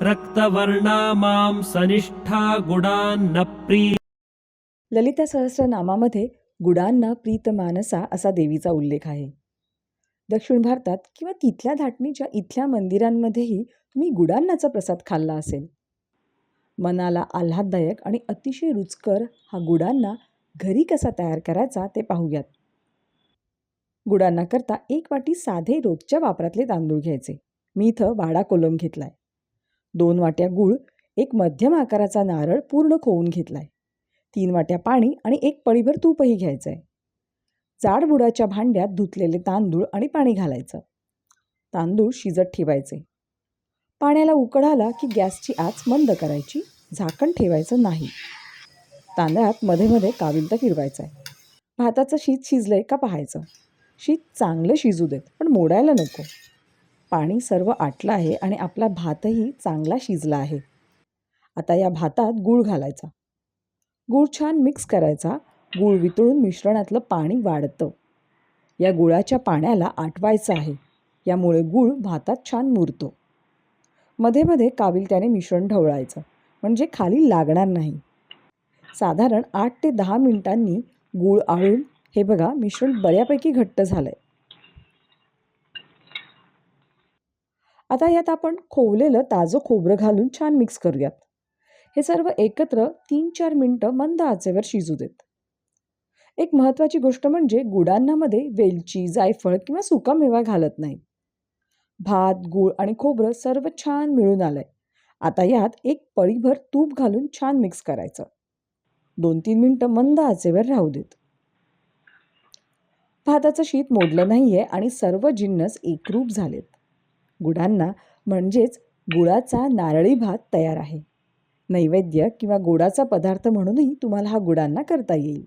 रक्तवर्णा मां सनिष्ठा गुडान्न प्रीत. ललिता सहस्रनामामध्ये गुडांना प्रीत मानसा असा देवीचा उल्लेख आहे. दक्षिण भारतात किंवा तिथल्या धाटणीच्या इथल्या मंदिरांमध्येही तुम्ही गुडांनाचा प्रसाद खाल्ला असेल. मनाला आल्हाददायक आणि अतिशय रुचकर हा गुडांना घरी कसा तयार करायचा ते पाहूयात. गुडांना करता 1 वाटी साधे रोजच्या वापरातले तांदूळ घ्यायचे. मी इथं वाडा कोलम घेतलाय. 2 वाट्या गूळ, 1 मध्यम आकाराचा नारळ पूर्ण खोवून घेतलाय. 3 वाट्या पाणी आणि 1 पळीभर तूपही घ्यायचं आहे. जाड बुडाच्या भांड्यात धुतलेले तांदूळ आणि पाणी घालायचं. तांदूळ शिजत ठेवायचे. पाण्याला उकळ आला की गॅसची आच मंद करायची, झाकण ठेवायचं नाही. तांदळात मध्ये मध्ये काविलता फिरवायचा आहे. भाताचं शीत शिजलंय का पाहायचं. शीत चांगलं शिजू देत, पण मोडायला नको. पाणी सर्व आटलं आहे आणि आपला भातही चांगला शिजला आहे. आता या भातात गूळ घालायचा. गूळ छान मिक्स करायचा. गूळ वितळून मिश्रणातलं पाणी वाढतं. या गुळाच्या पाण्याला आटवायचं आहे. यामुळे गूळ भातात छान मुरतो. मध्ये मध्ये काविलत्याने मिश्रण ढवळायचं, म्हणजे खाली लागणार नाही. साधारण 8 ते 10 मिनिटांनी गूळ आळून हे बघा मिश्रण बऱ्यापैकी घट्ट झालंय. आता यात आपण खोवलेलं ताजं खोबरं घालून छान मिक्स करूयात. हे सर्व एकत्र 3-4 मिनिटं मंद आचेवर शिजू देत. एक महत्त्वाची गोष्ट म्हणजे गुडांनामध्ये वेलची, जायफळ किंवा सुकामेवा घालत नाही. भात, गूळ आणि खोबरं सर्व छान मिळून आलंय. आता यात 1 पळीभर तूप घालून छान मिक्स करायचं. 2-3 मिनिटं मंद आचेवर राहू देत. भाताचं शीत मोडलं नाहीये आणि सर्व जिन्नस एकरूप झालेत. गुडांना म्हणजेच गुळाचा नारळी भात तयार आहे. नैवेद्य किंवा गोडाचा पदार्थ म्हणूनही तुम्हाला हा गुडांना करता येईल.